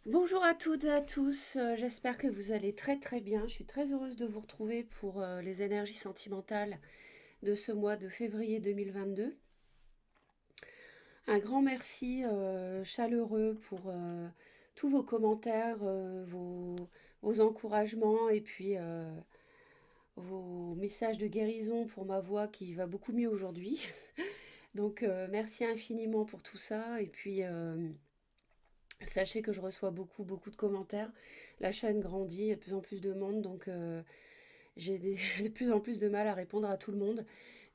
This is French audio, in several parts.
Bonjour à toutes et à tous, j'espère que vous allez très très bien. Je suis très heureuse de vous retrouver pour les énergies sentimentales de ce mois de février 2022. Un grand merci chaleureux pour tous vos commentaires, vos encouragements et puis vos messages de guérison pour ma voix qui va beaucoup mieux aujourd'hui. Donc merci infiniment pour tout ça et puis sachez que je reçois beaucoup de commentaires. La chaîne grandit, il y a de plus en plus de monde, donc de plus en plus de mal à répondre à tout le monde.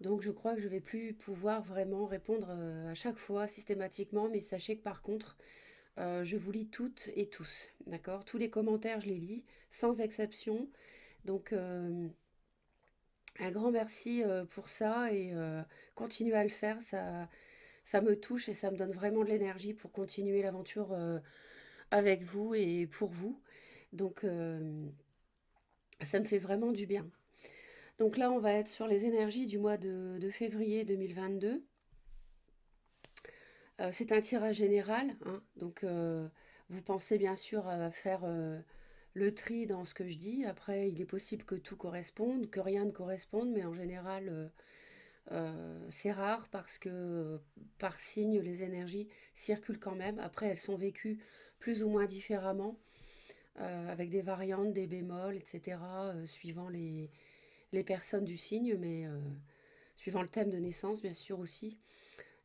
Donc je crois que je vais plus pouvoir vraiment répondre à chaque fois systématiquement, mais sachez que par contre, je vous lis toutes et tous, d'accord? Tous les commentaires, je les lis, sans exception. Donc un grand merci pour ça et continuez à le faire, ça me touche et ça me donne vraiment de l'énergie pour continuer l'aventure avec vous et pour vous. Donc ça me fait vraiment du bien. Donc là, on va être sur les énergies du mois de février 2022. C'est un tirage général, hein, donc vous pensez bien sûr à faire le tri dans ce que je dis. Après, il est possible que tout corresponde, que rien ne corresponde, mais en général, c'est rare parce que par signe, les énergies circulent quand même. Après, elles sont vécues plus ou moins différemment, avec des variantes, des bémols, etc., suivant les personnes du signe, mais suivant le thème de naissance, bien sûr aussi.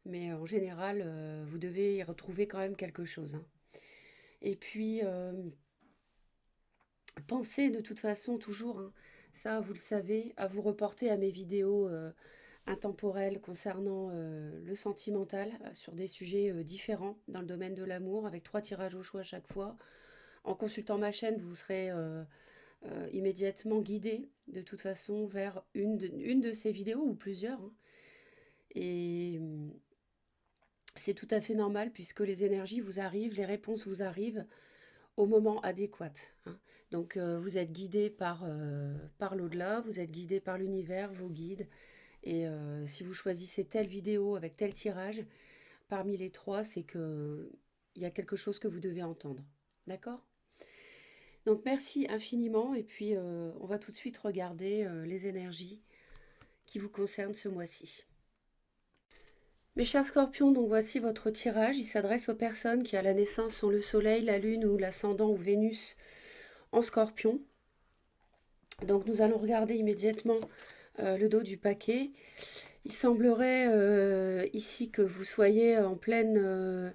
Mais en général, vous devez y retrouver quand même quelque chose, hein. Et puis, pensez de toute façon toujours, hein, ça vous le savez, à vous reporter à mes vidéos intemporelles concernant le sentimental sur des sujets différents dans le domaine de l'amour, avec 3 tirages au choix à chaque fois. En consultant ma chaîne, vous serez immédiatement guidé de toute façon vers une de ces vidéos ou plusieurs, hein. Et c'est tout à fait normal puisque les énergies vous arrivent, les réponses vous arrivent au moment adéquat, hein. Donc vous êtes guidé par l'au-delà, vous êtes guidé par l'univers, vos guides. Et si vous choisissez telle vidéo avec tel tirage, parmi les trois, c'est que il y a quelque chose que vous devez entendre. D'accord? Donc merci infiniment et puis on va tout de suite regarder les énergies qui vous concernent ce mois-ci. Mes chers scorpions, donc voici votre tirage. Il s'adresse aux personnes qui à la naissance ont le soleil, la lune ou l'ascendant ou Vénus en scorpion. Donc nous allons regarder immédiatement le dos du paquet. Il semblerait ici que vous soyez en pleine...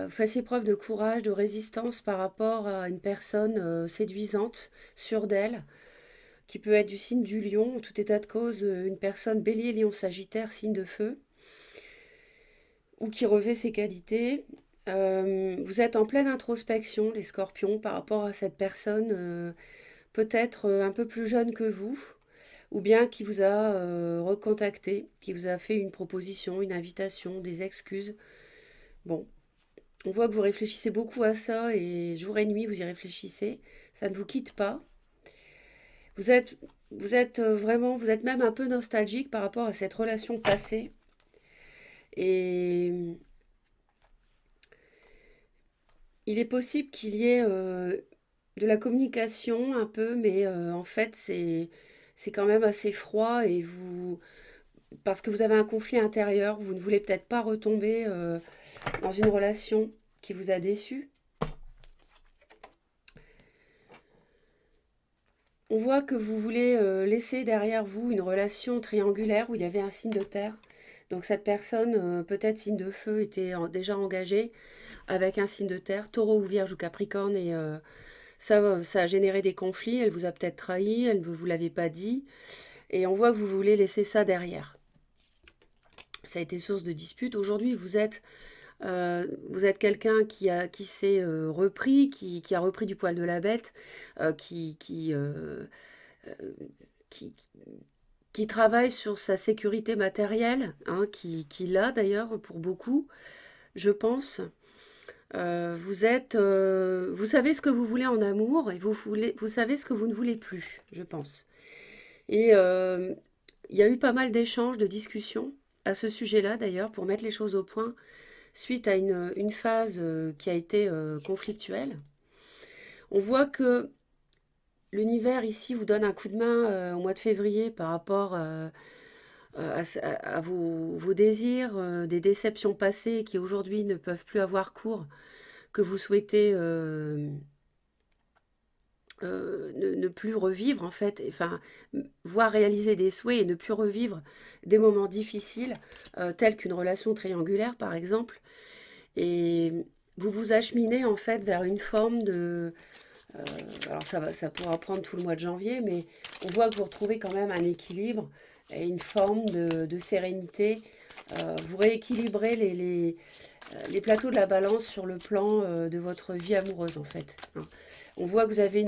fassiez preuve de courage, de résistance par rapport à une personne séduisante, sûre d'elle, qui peut être du signe du lion, en tout état de cause, une personne bélier, lion, sagittaire, signe de feu, ou qui revêt ses qualités. Vous êtes en pleine introspection, les scorpions, par rapport à cette personne peut-être un peu plus jeune que vous, ou bien qui vous a recontacté, qui vous a fait une proposition, une invitation, des excuses. Bon, on voit que vous réfléchissez beaucoup à ça et jour et nuit vous y réfléchissez. Ça ne vous quitte pas. Vous êtes, vous êtes vraiment, vous êtes même un peu nostalgique par rapport à cette relation passée. Et il est possible qu'il y ait de la communication un peu, mais en fait c'est quand même assez froid et vous parce que vous avez un conflit intérieur, vous ne voulez peut-être pas retomber dans une relation qui vous a déçu. On voit que vous voulez laisser derrière vous une relation triangulaire où il y avait un signe de terre. Donc cette personne, peut-être signe de feu, était déjà engagée avec un signe de terre, taureau ou vierge ou capricorne, et ça a généré des conflits. Elle vous a peut-être trahi, elle ne vous l'avait pas dit, et on voit que vous voulez laisser ça derrière. Ça a été source de disputes. Aujourd'hui, vous êtes quelqu'un qui s'est repris, qui a repris du poil de la bête, euh, qui, qui, euh, euh, qui, qui travaille sur sa sécurité matérielle, hein, qui l'a d'ailleurs pour beaucoup, je pense. Vous savez ce que vous voulez en amour et vous savez ce que vous ne voulez plus, je pense. Et il y a eu pas mal d'échanges, de discussions à ce sujet-là d'ailleurs, pour mettre les choses au point suite à une phase qui a été conflictuelle. On voit que l'univers ici vous donne un coup de main au mois de février par rapport à vos désirs, des déceptions passées qui aujourd'hui ne peuvent plus avoir cours, que vous souhaitez ne plus revivre en fait, enfin, voir réaliser des souhaits et ne plus revivre des moments difficiles, tels qu'une relation triangulaire par exemple. Et vous vous acheminez en fait vers une forme de... euh, alors ça pourra prendre tout le mois de janvier, mais on voit que vous retrouvez quand même un équilibre et une forme de sérénité. Vous rééquilibrez les plateaux de la balance sur le plan de votre vie amoureuse en fait, hein. On voit que vous avez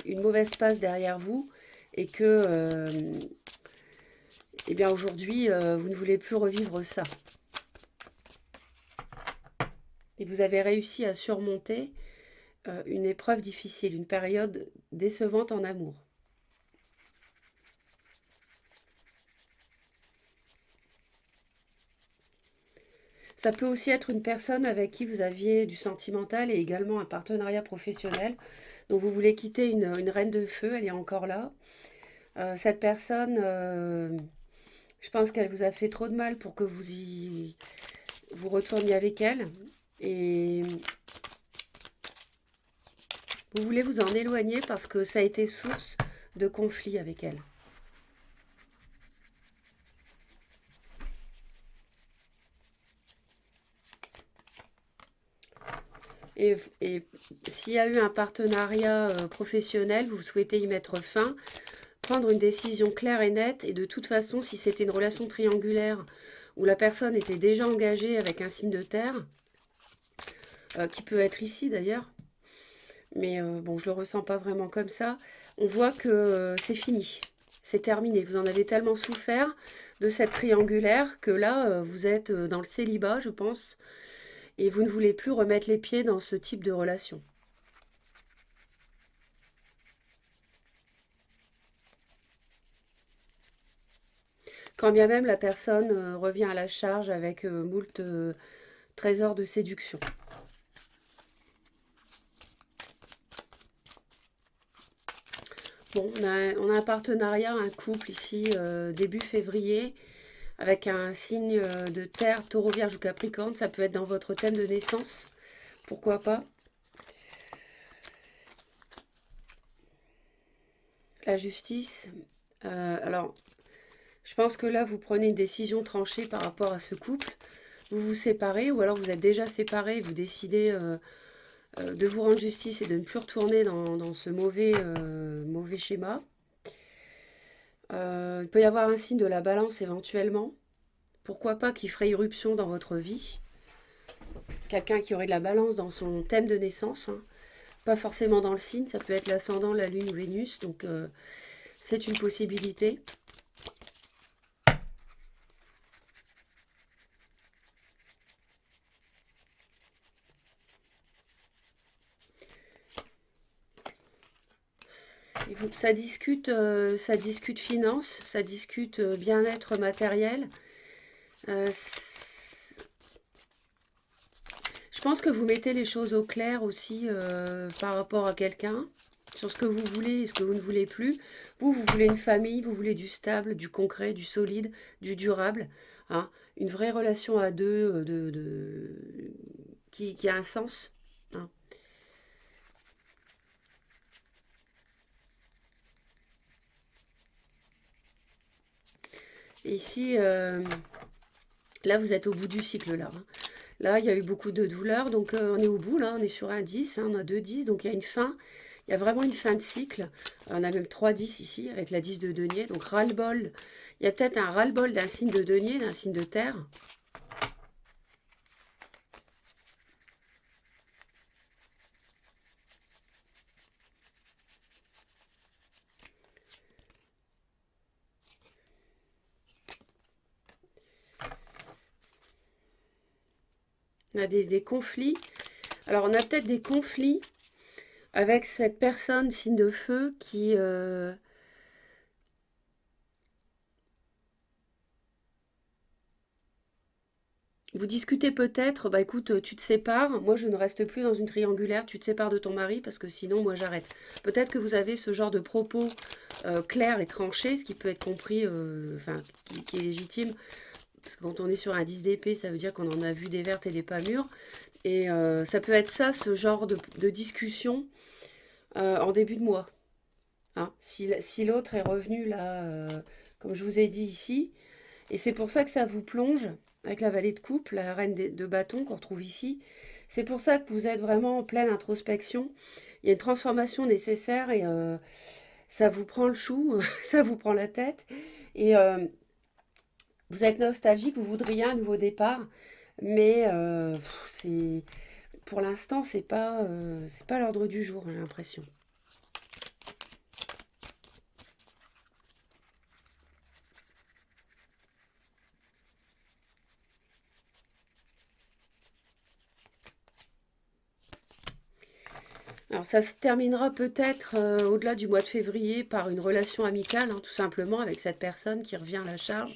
une mauvaise passe derrière vous et que eh bien aujourd'hui vous ne voulez plus revivre ça. Et vous avez réussi à surmonter une épreuve difficile, une période décevante en amour. Ça peut aussi être une personne avec qui vous aviez du sentimental et également un partenariat professionnel. Donc vous voulez quitter une reine de feu, elle est encore là. Cette personne, je pense qu'elle vous a fait trop de mal pour que vous retourniez avec elle. Et vous voulez vous en éloigner parce que ça a été source de conflits avec elle. Et s'il y a eu un partenariat professionnel, vous souhaitez y mettre fin, prendre une décision claire et nette. Et de toute façon, si c'était une relation triangulaire où la personne était déjà engagée avec un signe de terre, qui peut être ici d'ailleurs, mais bon, je le ressens pas vraiment comme ça, on voit que c'est fini, c'est terminé. Vous en avez tellement souffert de cette triangulaire que là, vous êtes dans le célibat, je pense, et vous ne voulez plus remettre les pieds dans ce type de relation. Quand bien même la personne revient à la charge avec moult trésors de séduction. Bon, on a un partenariat, un couple ici, début février, avec un signe de terre, taureau, vierge ou capricorne. Ça peut être dans votre thème de naissance, pourquoi pas. La justice. Alors, je pense que là, vous prenez une décision tranchée par rapport à ce couple. Vous vous séparez, ou alors vous êtes déjà séparés, vous décidez de vous rendre justice et de ne plus retourner dans ce mauvais schéma. Il peut y avoir un signe de la balance éventuellement. Pourquoi pas qui ferait irruption dans votre vie. Quelqu'un qui aurait de la balance dans son thème de naissance, hein. Pas forcément dans le signe, ça peut être l'ascendant, la lune ou Vénus. Donc c'est une possibilité. Ça discute finance, ça discute bien-être matériel. Euh, je pense que vous mettez les choses au clair aussi par rapport à quelqu'un, sur ce que vous voulez et ce que vous ne voulez plus. Vous voulez une famille, vous voulez du stable, du concret, du solide, du durable, hein, une vraie relation à deux qui a un sens, hein. Et ici, là, vous êtes au bout du cycle, là, hein. Là, il y a eu beaucoup de douleurs, donc on est au bout, là, on est sur un 10, hein, on a deux 10, donc il y a une fin, il y a vraiment une fin de cycle. On a même 3 10 ici, avec la 10 de denier, donc ras-le-bol. Il y a peut-être un ras-le-bol d'un signe de denier, d'un signe de terre. On a des conflits. Alors, on a peut-être des conflits avec cette personne, signe de feu, qui... vous discutez peut-être, bah écoute, tu te sépares, moi je ne reste plus dans une triangulaire, tu te sépares de ton mari parce que sinon moi j'arrête. Peut-être que vous avez ce genre de propos clairs et tranchés, ce qui peut être compris, enfin qui est légitime, parce que quand on est sur un 10 d'épée, ça veut dire qu'on en a vu des vertes et des pas mûres. Et ça peut être ça, ce genre de discussion en début de mois. Hein. Si l'autre est revenu là, comme je vous ai dit ici, et c'est pour ça que ça vous plonge avec la vallée de coupe, la reine de bâton qu'on retrouve ici. C'est pour ça que vous êtes vraiment en pleine introspection. Il y a une transformation nécessaire et ça vous prend le chou, ça vous prend la tête. Et vous êtes nostalgique, vous voudriez un nouveau départ, mais c'est pour l'instant c'est pas l'ordre du jour, j'ai l'impression. Alors ça se terminera peut-être au-delà du mois de février par une relation amicale, hein, tout simplement, avec cette personne qui revient à la charge.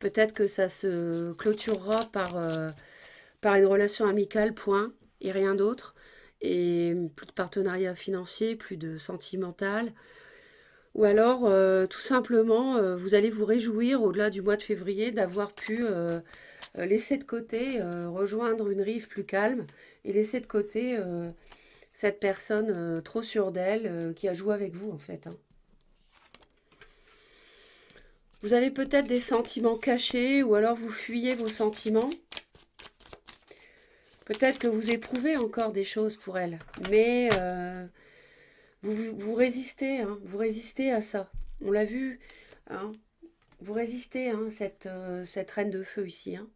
Peut-être que ça se clôturera par une relation amicale, point, et rien d'autre. Et plus de partenariat financier, plus de sentimental. Ou alors, tout simplement, vous allez vous réjouir au-delà du mois de février d'avoir pu laisser de côté, rejoindre une rive plus calme et laisser de côté cette personne trop sûre d'elle qui a joué avec vous en fait. Hein. Vous avez peut-être des sentiments cachés ou alors vous fuyez vos sentiments. Peut-être que vous éprouvez encore des choses pour elle, mais vous résistez, hein, vous résistez à ça. On l'a vu, hein, vous résistez, hein, cette reine de feu ici. Hein.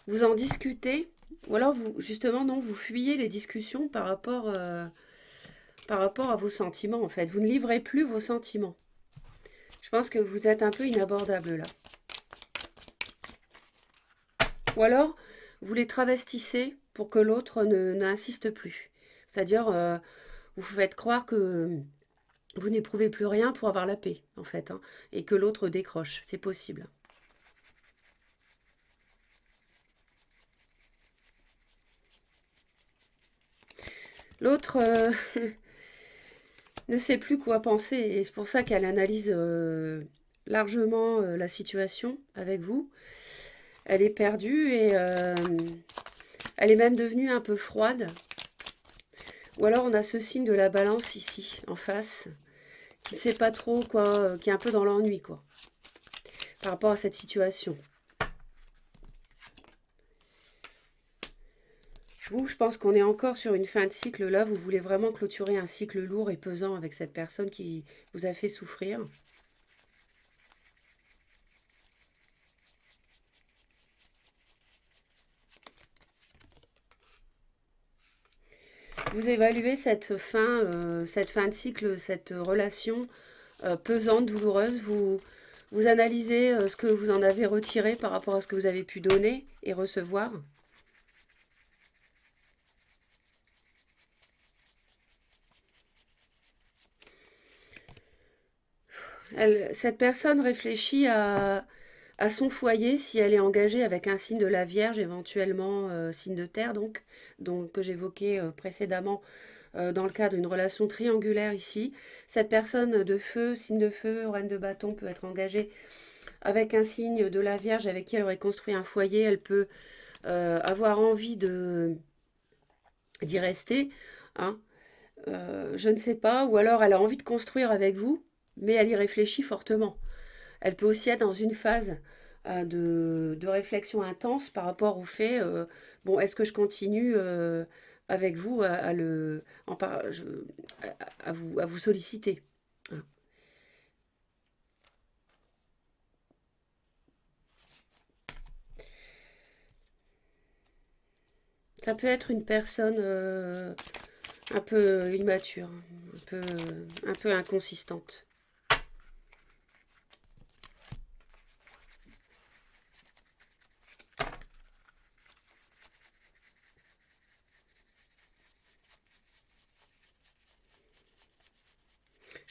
Vous en discutez, ou alors vous, justement, non, vous fuyez les discussions par rapport à vos sentiments, en fait. Vous ne livrez plus vos sentiments. Je pense que vous êtes un peu inabordable là. Ou alors, vous les travestissez pour que l'autre n'insiste plus. C'est-à-dire, vous faites croire que vous n'éprouvez plus rien pour avoir la paix, en fait, hein, et que l'autre décroche. C'est possible. L'autre ne sait plus quoi penser, et c'est pour ça qu'elle analyse largement la situation avec vous. Elle est perdue et elle est même devenue un peu froide. Ou alors on a ce signe de la balance ici, en face, qui ne sait pas trop quoi, qui est un peu dans l'ennui, quoi, par rapport à cette situation. Vous, je pense qu'on est encore sur une fin de cycle. Là, vous voulez vraiment clôturer un cycle lourd et pesant avec cette personne qui vous a fait souffrir. Vous évaluez cette fin de cycle, cette relation pesante, douloureuse. Vous analysez ce que vous en avez retiré par rapport à ce que vous avez pu donner et recevoir. Cette personne réfléchit à son foyer si elle est engagée avec un signe de la Vierge, éventuellement signe de terre, donc que j'évoquais précédemment dans le cadre d'une relation triangulaire ici. Cette personne de feu, signe de feu, reine de bâton, peut être engagée avec un signe de la Vierge avec qui elle aurait construit un foyer. Elle peut avoir envie d'y rester. Hein. Je ne sais pas. Ou alors elle a envie de construire avec vous, mais elle y réfléchit fortement. Elle peut aussi être dans une phase de réflexion intense par rapport au fait, bon, est-ce que je continue avec vous à vous solliciter. Hein. Ça peut être une personne un peu immature, un peu inconsistante.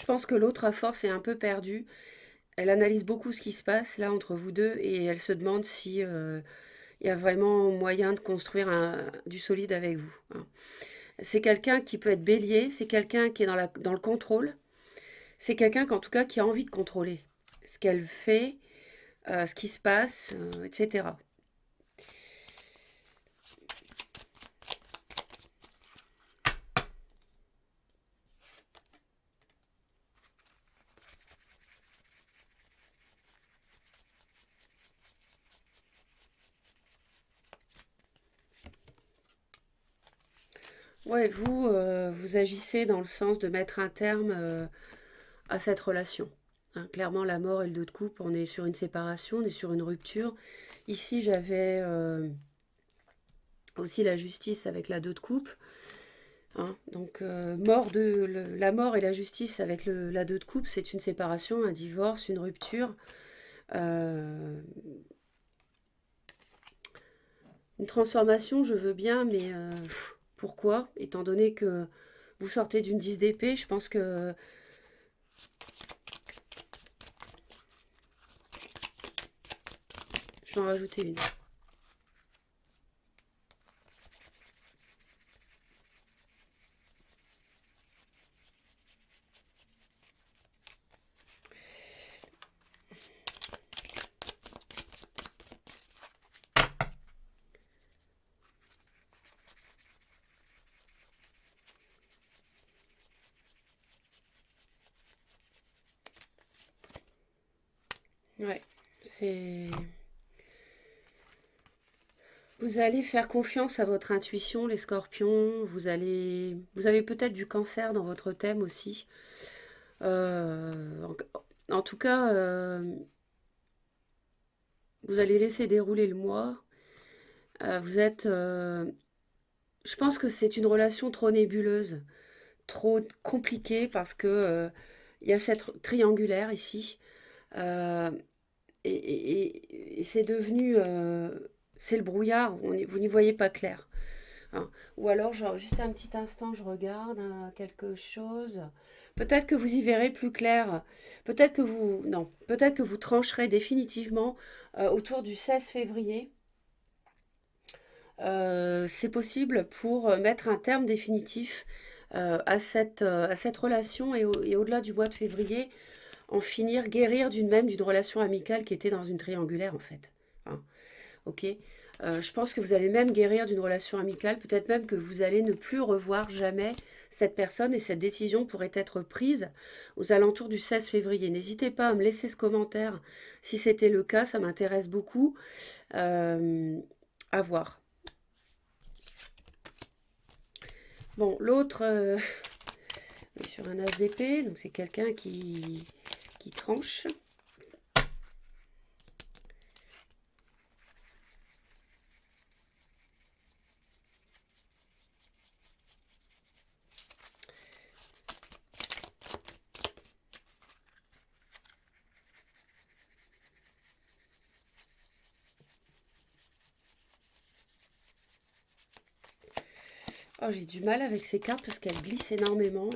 Je pense que l'autre à force est un peu perdue. Elle analyse beaucoup ce qui se passe là entre vous deux et elle se demande si il y a vraiment moyen de construire du solide avec vous, hein. C'est quelqu'un qui peut être bélier, c'est quelqu'un qui est dans le contrôle, c'est quelqu'un qu'en tout cas qui a envie de contrôler ce qu'elle fait, ce qui se passe, etc. Ouais, vous, vous agissez dans le sens de mettre un terme à cette relation, hein. Clairement, la mort et le 2 de coupe, on est sur une séparation, on est sur une rupture. Ici, j'avais aussi la justice avec la 2 de coupe, hein. Donc, la mort et la justice avec la 2 de coupe, c'est une séparation, un divorce, une rupture, euh, une transformation, je veux bien, mais pourquoi? Étant donné que vous sortez d'une 10 d'épée, je pense que je vais en rajouter une. Ouais, c'est... Vous allez faire confiance à votre intuition, les scorpions. Vous avez peut-être du cancer dans votre thème aussi. En tout cas, vous allez laisser dérouler le mois. Vous êtes, je pense que c'est une relation trop nébuleuse, trop compliquée parce que il y a cette triangulaire ici. Euh, et c'est devenu, c'est le brouillard. Vous n'y voyez pas clair, hein. Ou alors, genre, juste un petit instant, je regarde quelque chose. Peut-être que vous y verrez plus clair. Non, peut-être que vous trancherez définitivement autour du 16 février. C'est possible pour mettre un terme définitif à cette relation et au-delà du mois de février, en finir, guérir d'une relation amicale qui était dans une triangulaire en fait, hein. Ok. Je pense que vous allez même guérir d'une relation amicale, peut-être même que vous allez ne plus revoir jamais cette personne et cette décision pourrait être prise aux alentours du 16 février. N'hésitez pas à me laisser ce commentaire si c'était le cas, ça m'intéresse beaucoup. Euh, à voir. Bon, l'autre, est sur un as d'épée, donc c'est quelqu'un qui tranche. Oh, j'ai du mal avec ces cartes parce qu'elles glissent énormément.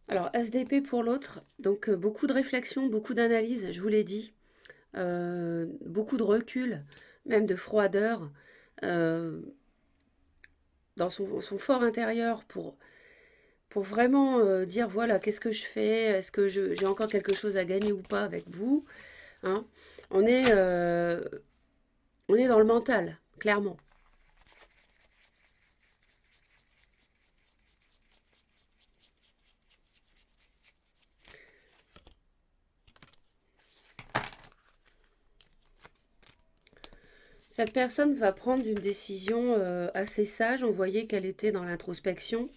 Alors, SDP pour l'autre, donc beaucoup de réflexion, beaucoup d'analyse, je vous l'ai dit. Beaucoup de recul, même de froideur, euh, dans son fort intérieur pour vraiment dire, voilà, qu'est-ce que je fais? Est-ce que j'ai encore quelque chose à gagner ou pas avec vous, hein? On est, euh, on est dans le mental, clairement. Cette personne va prendre une décision assez sage. On voyait qu'elle était dans l'introspection,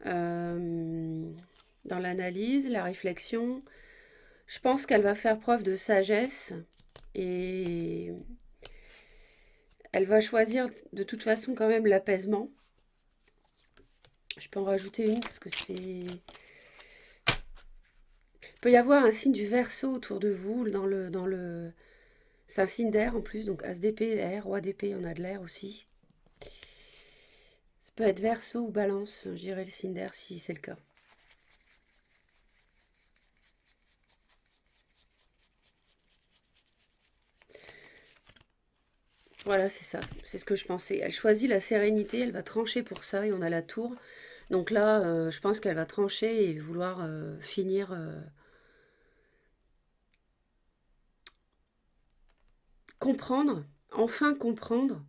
euh, dans l'analyse, la réflexion. Je pense qu'elle va faire preuve de sagesse et elle va choisir de toute façon quand même l'apaisement. Je peux en rajouter une parce que c'est... Il peut y avoir un signe du Verseau autour de vous C'est un signe d'air en plus, donc As d'épée, air, roi d'épée, on a de l'air aussi. Ça peut être Verseau ou Balance, je dirais le signe d'air si c'est le cas. Voilà, c'est ça. C'est ce que je pensais. Elle choisit la sérénité, elle va trancher pour ça, et on a la tour. Donc là, je pense qu'elle va trancher et vouloir finir, comprendre, enfin comprendre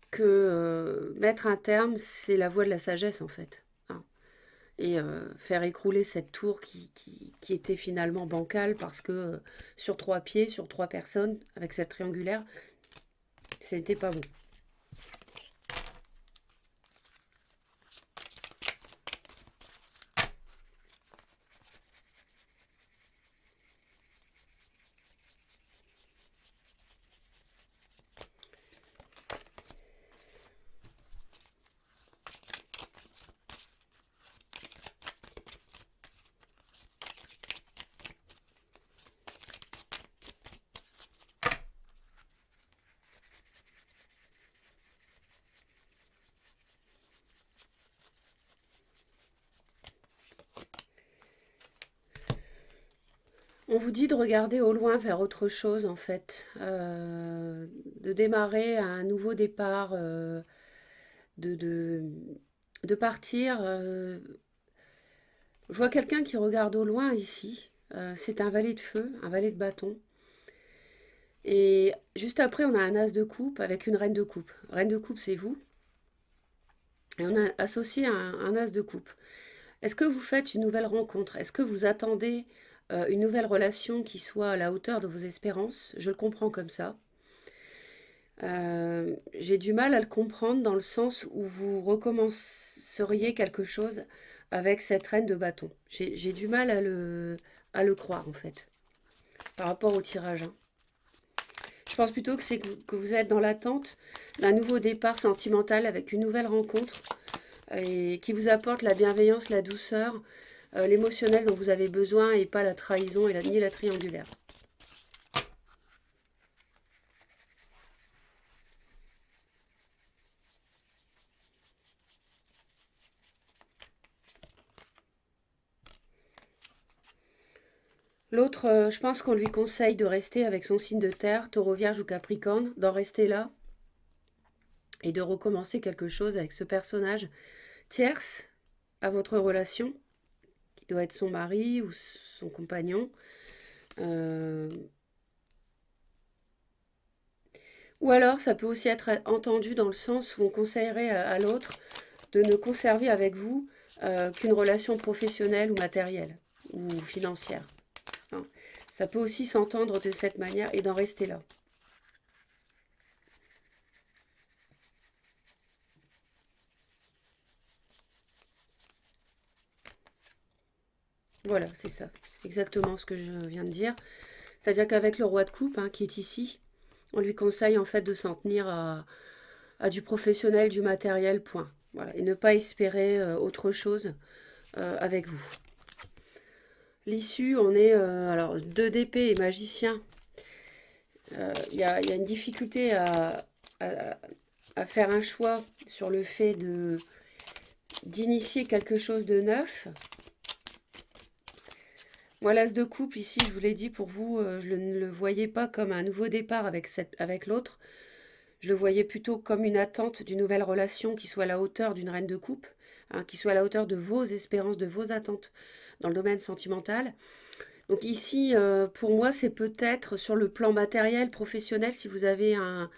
que mettre un terme, c'est la voie de la sagesse en fait, hein. Et faire écrouler cette tour qui était finalement bancale parce que sur 3 pieds, sur 3 personnes, avec cette triangulaire, c'était pas bon. On vous dit de regarder au loin vers autre chose en fait, de démarrer un nouveau départ, de, de, de partir. Je vois quelqu'un qui regarde au loin ici. C'est un valet de feu, un valet de bâton. Et juste après, on a un as de coupe avec une reine de coupe. Reine de coupe, c'est vous. Et on a associé un as de coupe. Est-ce que vous faites une nouvelle rencontre? Est-ce que vous attendez une nouvelle relation qui soit à la hauteur de vos espérances? Je le comprends comme ça. J'ai du mal à le comprendre dans le sens où vous recommenceriez quelque chose avec cette reine de bâton. J'ai du mal à le croire en fait, par rapport au tirage, hein. Je pense plutôt que c'est que vous êtes dans l'attente d'un nouveau départ sentimental avec une nouvelle rencontre et qui vous apporte la bienveillance, la douceur, l'émotionnel dont vous avez besoin et pas la trahison ni la triangulaire. L'autre, je pense qu'on lui conseille de rester avec son signe de terre, taureau, vierge ou capricorne, d'en rester là et de recommencer quelque chose avec ce personnage tierce à votre relation, qui doit être son mari ou son compagnon. Euh, ou alors, ça peut aussi être entendu dans le sens où on conseillerait à l'autre de ne conserver avec vous qu'une relation professionnelle ou matérielle ou financière, hein. Ça peut aussi s'entendre de cette manière et d'en rester là. Voilà, c'est ça. C'est exactement ce que je viens de dire. C'est-à-dire qu'avec le roi de coupe, hein, qui est ici, on lui conseille en fait de s'en tenir à du professionnel, du matériel, point. Voilà, et ne pas espérer autre chose avec vous. L'issue, on est alors 2 d'épée et magicien. Il y a une difficulté à, à faire un choix sur le fait de d'initier quelque chose de neuf. Moi, l'as de couple, ici, je vous l'ai dit, pour vous, je ne le voyais pas comme un nouveau départ avec l'autre. Je le voyais plutôt comme une attente d'une nouvelle relation qui soit à la hauteur d'une reine de coupe, hein, qui soit à la hauteur de vos espérances, de vos attentes dans le domaine sentimental. Donc ici, pour moi, c'est peut-être sur le plan matériel, professionnel, si vous avez un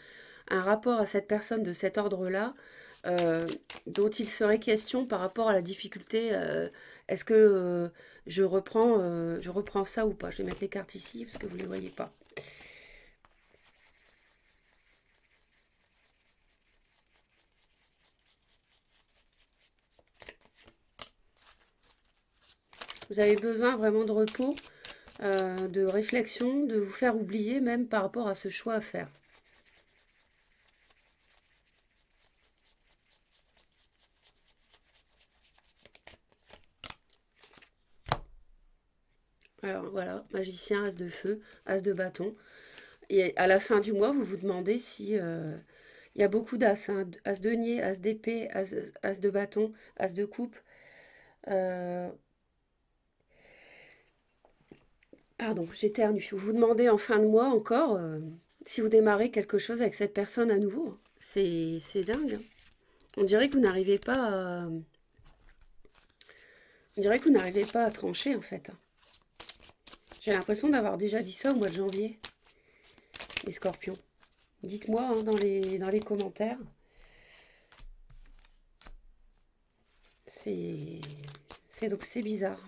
rapport à cette personne de cet ordre-là, euh, dont il serait question par rapport à la difficulté. Est-ce que je reprends ça ou pas? Je vais mettre les cartes ici parce que vous ne les voyez pas. Vous avez besoin vraiment de repos, de réflexion, de vous faire oublier même par rapport à ce choix à faire. Alors voilà, magicien, as de feu, as de bâton. Et à la fin du mois, vous vous demandez si il y a beaucoup d'as, hein, as de denier, as d'épée, as de bâton, as de coupe. Euh, pardon, j'éternue. Vous vous demandez en fin de mois encore si vous démarrez quelque chose avec cette personne à nouveau. C'est dingue, hein. On dirait que vous n'arrivez pas à... On dirait que vous n'arrivez pas à trancher, en fait. J'ai l'impression d'avoir déjà dit ça au mois de janvier, les scorpions. Dites-moi hein, dans les commentaires. C'est bizarre.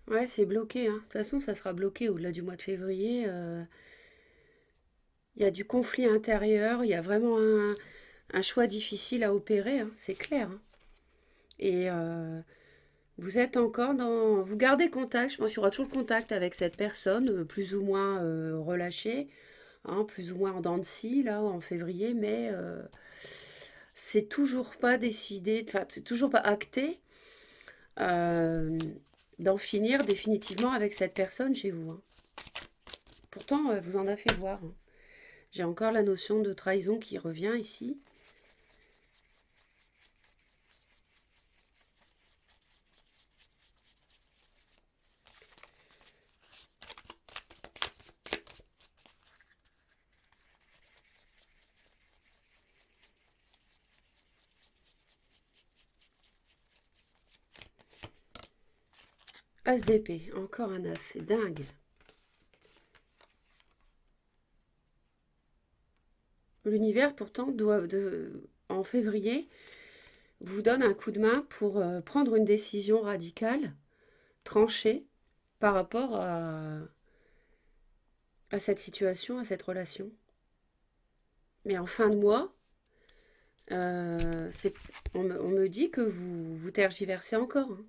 Ouais, c'est bloqué, hein. De toute façon, ça sera bloqué au-delà du mois de février. Il y a du conflit intérieur, il y a vraiment un choix difficile à opérer, hein, c'est clair, hein. Et vous êtes encore dans... Vous gardez contact, je pense qu'il y aura toujours contact avec cette personne, plus ou moins relâchée, hein, plus ou moins en dents de scie, là, en février, mais c'est toujours pas décidé, enfin, c'est toujours pas acté euh, d'en finir définitivement avec cette personne chez vous, hein. Pourtant, vous en avez fait voir, hein. J'ai encore la notion de trahison qui revient ici. As d'épée, encore un as, c'est dingue. L'univers, pourtant, en février, vous donne un coup de main pour prendre une décision radicale, tranchée, par rapport à cette situation, à cette relation. Mais en fin de mois, c'est, on me dit que vous tergiversez encore, hein.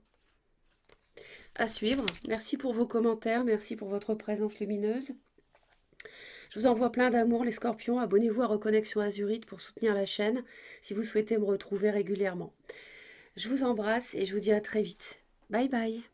À suivre. Merci pour vos commentaires, merci pour votre présence lumineuse. Je vous envoie plein d'amour les scorpions. Abonnez-vous à Reconnexion Azurite pour soutenir la chaîne si vous souhaitez me retrouver régulièrement. Je vous embrasse et je vous dis à très vite. Bye bye.